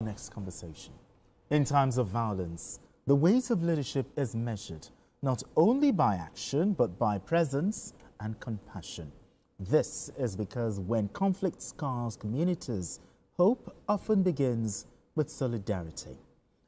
Next conversation. In times of violence, the weight of leadership is measured not only by action but by presence and compassion. This is because when conflict scars communities, hope often begins with solidarity.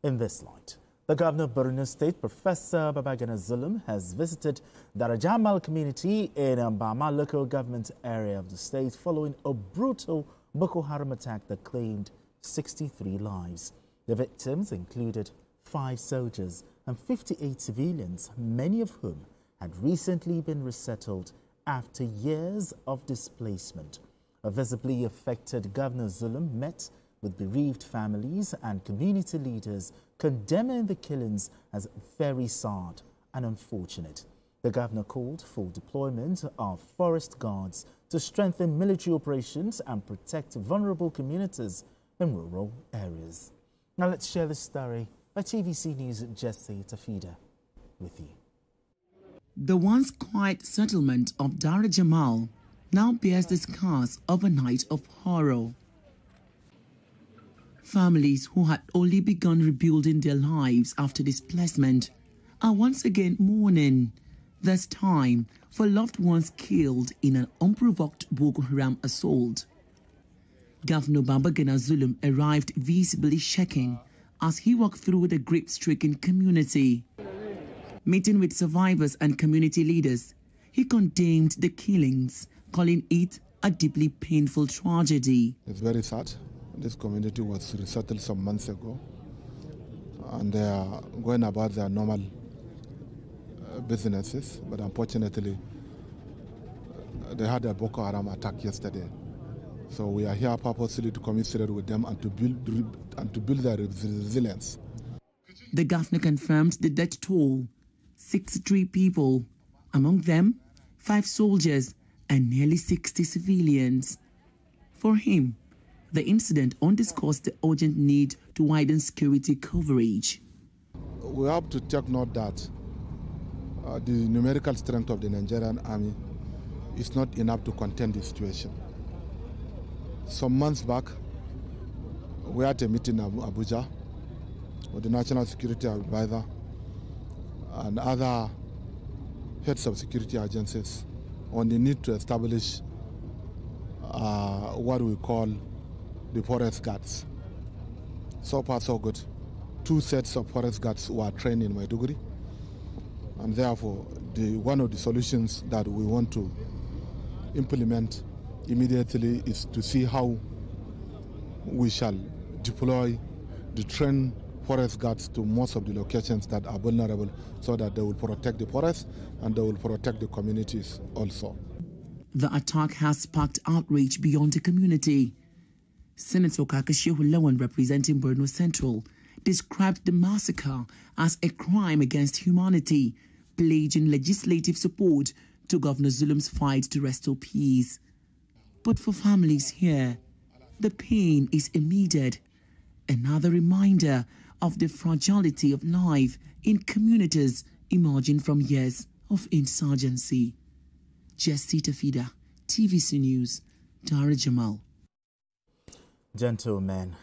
In this light, the governor of Borno State, Professor Babagana Zulum, has visited the Darajamal community in Mbama local government area of the state following a brutal Boko Haram attack that claimed 63 lives. The victims included 5 soldiers and 58 civilians, many of whom had recently been resettled after years of displacement. A visibly affected Governor Zulum met with bereaved families and community leaders, condemning the killings as very sad and unfortunate. The governor called for deployment of forest guards to strengthen military operations and protect vulnerable communities in rural areas. Now let's share this story by TVC News' Jesse Tafida with you. The once quiet settlement of Dar Jamal now bears the scars of a night of horror. Families who had only begun rebuilding their lives after displacement are once again mourning, this time for loved ones killed in an unprovoked Boko Haram assault. Governor Babagana Zulum arrived visibly shaken as he walked through the grief-stricken community. Meeting with survivors and community leaders, he condemned the killings, calling it a deeply painful tragedy. It's very sad. This community was resettled some months ago, and they are going about their normal businesses, but unfortunately, they had a Boko Haram attack yesterday. So we are here purposely to commiserate with them and to build their resilience. The governor confirmed the death toll: 63 people, among them 5 soldiers and nearly 60 civilians. For him, the incident underscores the urgent need to widen security coverage. We have to take note that the numerical strength of the Nigerian army is not enough to contain the situation. Some months back, we had a meeting in Abuja with the National Security Advisor and other heads of security agencies on the need to establish what we call the forest guards. So far, so good. 2 sets of forest guards were trained in Maiduguri, and therefore, one of the solutions that we want to implement immediately is to see how we shall deploy the trained forest guards to most of the locations that are vulnerable, so that they will protect the forest and they will protect the communities also. The attack has sparked outrage beyond the community. Senator Kakashehu Lawan, representing Borno Central, described the massacre as a crime against humanity, pledging legislative support to Governor Zulum's fight to restore peace. But for families here, the pain is immediate. Another reminder of the fragility of life in communities emerging from years of insurgency. Jesse Tafida, TVC News, Dar Jamal. Gentlemen,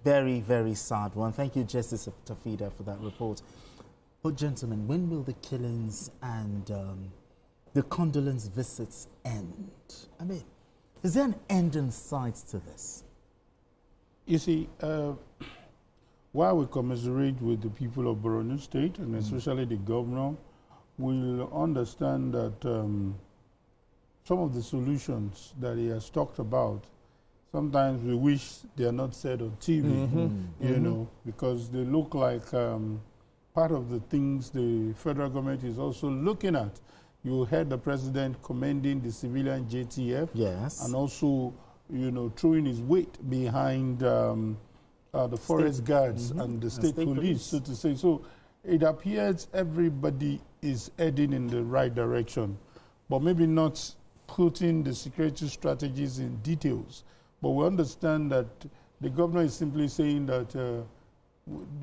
very, very sad one. Thank you, Jesse Tafida, for that report. But gentlemen, when will the killings and the condolence visits end? I mean, is there an end in sight to this? You see, while we commiserate with the people of Borno State, and especially the governor, we'll understand that some of the solutions that he has talked about, sometimes we wish they are not said on TV, you know, because they look like part of the things the federal government is also looking at. You heard the president commending the civilian JTF, yes, and also, you know, throwing his weight behind the forest guards and the state police, so to say. So it appears everybody is heading in the right direction, but maybe not putting the security strategies in details. But we understand that the governor is simply saying that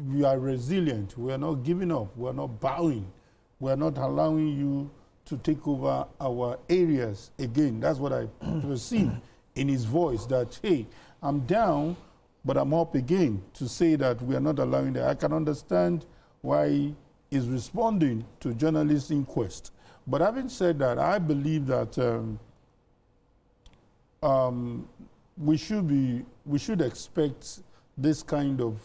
we are resilient, we are not giving up, we are not bowing, we are not allowing you to take over our areas again. That's what I perceive in his voice, that, hey, I'm down, but I'm up again to say that we are not allowing that. I can understand why he's responding to journalists' inquest. But having said that, I believe that we should expect this kind of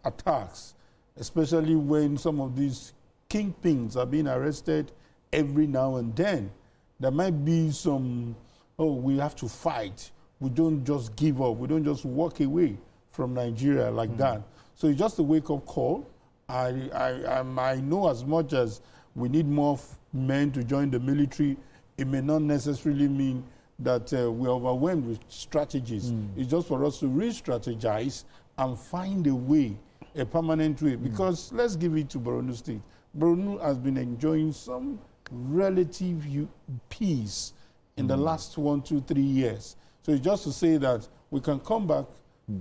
attacks, especially when some of these kingpins are being arrested every now and then. There might be some, oh, we have to fight. We don't just give up. We don't just walk away from Nigeria like that. So it's just a wake-up call. I know as much as we need more men to join the military, it may not necessarily mean that we're overwhelmed with strategies. It's just for us to re-strategize and find a way, a permanent way. Because let's give it to Borno State. Borno has been enjoying some relative peace in the last 1, 2, 3 years. So it's just to say that we can come back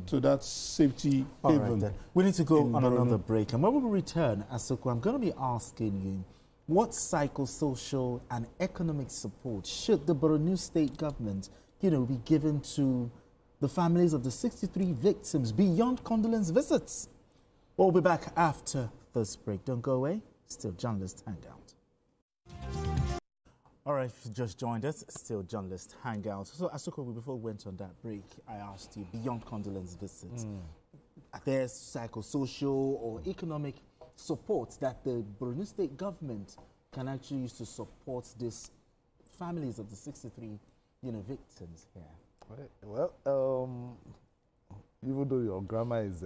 to that safety haven. Right, then. We need to go on another break. And when we return, Asuku, I'm going to be asking you, what psychosocial and economic support should the Borno State government, be given to the families of the 63 victims beyond condolence visits? We'll be back after this break. Don't go away. Still Journalist Hangout. All right, if you just joined us, still Journalist Hangout. So, Asuko, before we went on that break, I asked you, beyond condolence visits, are there psychosocial or economic support that the Borno State government can actually use to support these families of the 63, victims here? Well, even though your grammar is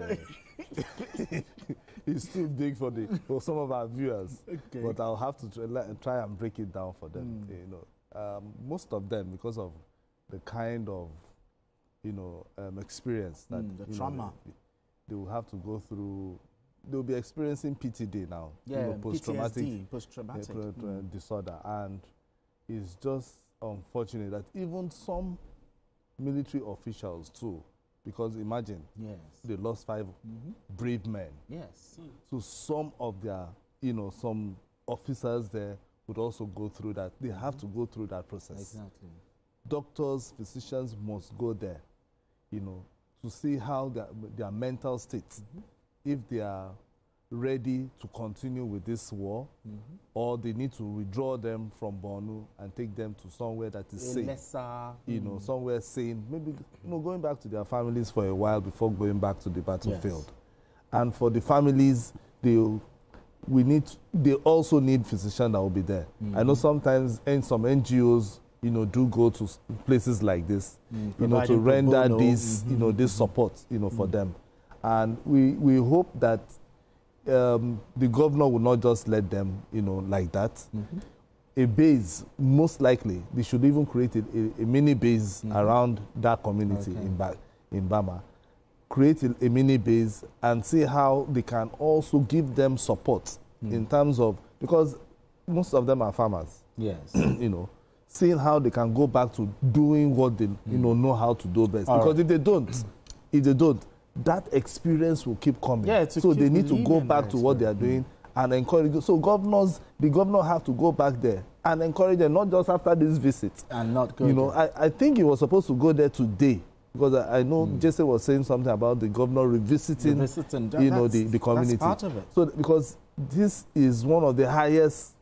it's too big for some of our viewers, but I'll have to try and break it down for them. Most of them, because of the kind of experience that the trauma they will have to go through. They'll be experiencing PTD now, post-traumatic disorder, and it's just unfortunate that even some military officials too. Because imagine, they lost 5 brave men. Yes. So some of their, some officers there would also go through that. They have to go through that process. Exactly. Doctors, physicians must go there, to see how their mental state, if they are ready to continue with this war, or they need to withdraw them from Borno and take them to somewhere that is safe. Somewhere sane, maybe going back to their families for a while before going back to the battlefield. Yes. And for the families, they also need physicians that will be there. I know sometimes some NGOs, do go to places like this, to render this, this support, for them. And we hope that the governor will not just let them, like that. A base, most likely, they should even create a mini base around that community in Bama. Create a mini base and see how they can also give them support in terms of, because most of them are farmers. Yes. Seeing how they can go back to doing what they know how to do best. Because if they don't, that experience will keep coming. So they need to go back to what they are doing and encourage. So the governor have to go back there and encourage them, not just after this visit. And not go there. I think he was supposed to go there today, because I know Jesse was saying something about the governor revisiting the community. That's part of it. So because this is one of the highest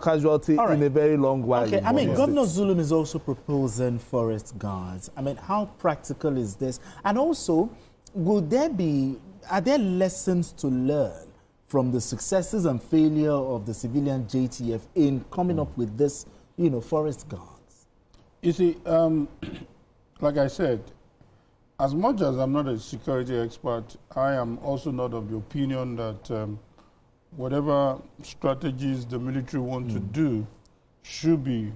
casualty in a very long while. Okay, Governor Zulum is also proposing forest guards. How practical is this? And also, are there lessons to learn from the successes and failure of the civilian JTF in coming up with this, forest guards? You see, like I said, as much as I'm not a security expert, I am also not of the opinion that whatever strategies the military want to do should be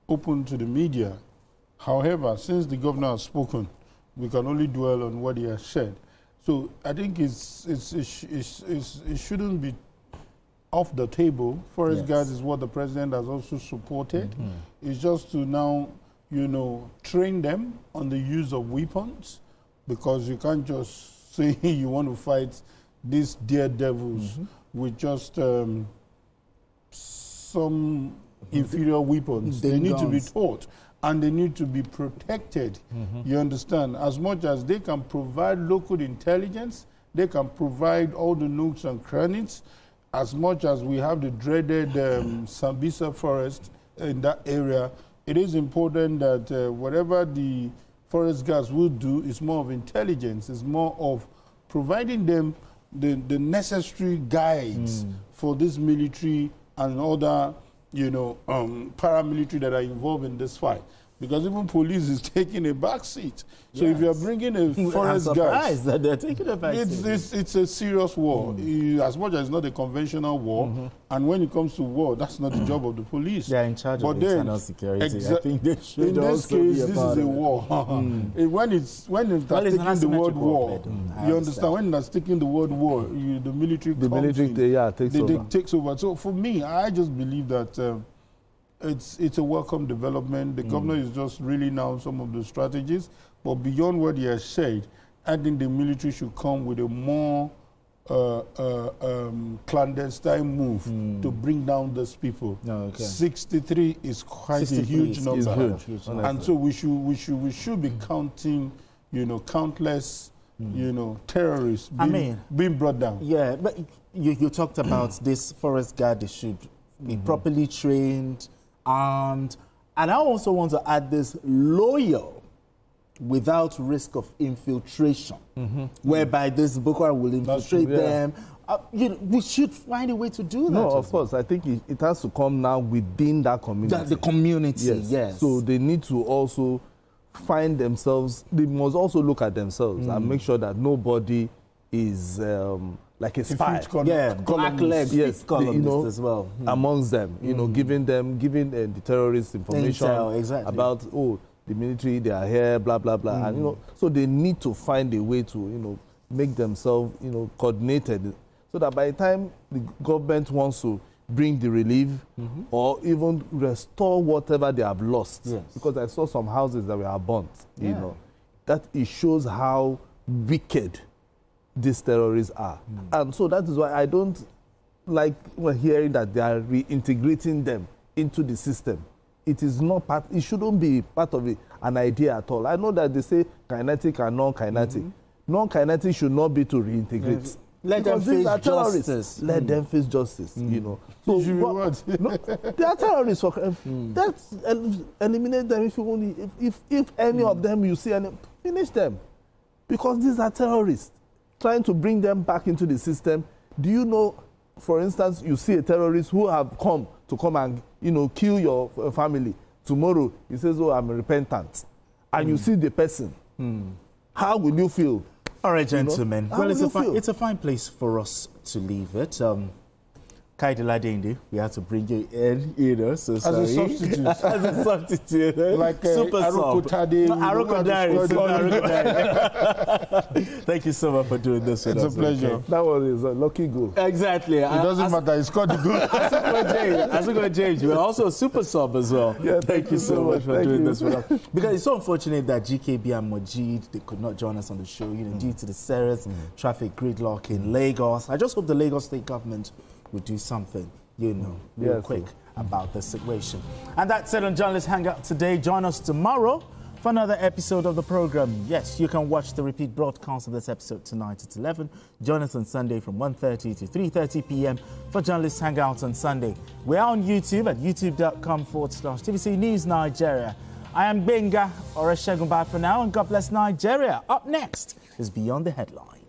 open to the media. However, since the governor has spoken, we can only dwell on what he has said. So I think it shouldn't be off the table. Forest guards is what the president has also supported. It's just to now, train them on the use of weapons, because you can't just say you want to fight these daredevils with just some inferior weapons. They need to be taught. and they need to be protected. You understand? As much as they can provide local intelligence, they can provide all the nooks and crannies, as much as we have the dreaded Sambisa forest in that area, it is important that whatever the forest guards will do is more of intelligence, it's more of providing them the necessary guides for this military and other, paramilitary that are involved in this fight. Because even police is taking a back seat. So if you're bringing a forest guard, that they're taking a back seat. It's a serious war. As much as it's not a conventional war, and when it comes to war, that's not the job of the police. They're in charge of internal security. I think they should in this case, this is a war. When they're taking the word war, you understand? When they're taking the word war, the military takes over. So for me, I just believe that it's a welcome development. The governor is just really now some of the strategies, but beyond what he has said, I think the military should come with a more clandestine move to bring down these people. 63 is quite a huge number, and so we should be counting, countless, terrorists being brought down. Yeah, but you talked about this forest guard. They should be properly trained, armed, and I also want to add this: loyal, without risk of infiltration, whereby this Boko Haram will infiltrate them. We should find a way to do that. No, of course. I think it has to come now within that community. The community, yes. So they need to also find themselves. They must also look at themselves and make sure that nobody is like a spy. Black legs, as well. Amongst them, giving the terrorists information about, the military, they are here, blah, blah, blah. And, so they need to find a way to, make themselves, coordinated, so that by the time the government wants to bring the relief or even restore whatever they have lost. Because I saw some houses that were burnt, that it shows how wicked these terrorists are. And so that is why I don't like hearing that they are reintegrating them into the system. It is not part, it shouldn't be part of an idea at all. I know that they say kinetic and non-kinetic. Non-kinetic should not be to reintegrate. Let them face justice. Let them face justice, So they are terrorists. That's eliminate them if any of them you see, finish them. Because these are terrorists. Trying to bring them back into the system. Do you know, for instance, you see a terrorist who have come and kill your family. Tomorrow he says, "Oh, I'm repentant," and you see the person. How will you feel? All right, gentlemen. Well, it's a fine place for us to leave it. Kaidela Dende, we had to bring you in, so sorry. As a substitute. As a substitute. Like Super Arukotade. Thank you so much for doing this with us. It's a pleasure. Okay. That was a lucky goal. Exactly. It doesn't matter. He scored the goal. Asuko James, you are also a super sub as well. Yeah, thank you so much for doing this with us. Because it's so unfortunate that GKB and Majid, they could not join us on the show, due to the serious traffic gridlock in Lagos. I just hope the Lagos state government would do something, real quick about the situation. And that's it on Journalist Hangout today. Join us tomorrow for another episode of the program. Yes, you can watch the repeat broadcast of this episode tonight at 11. Join us on Sunday from 1:30 to 3:30 p.m. for Journalist Hangout on Sunday. We are on YouTube at youtube.com/TVC News Nigeria. I am Benga Oreshegun. Bye for now, and God bless Nigeria. Up next is Beyond the Headline.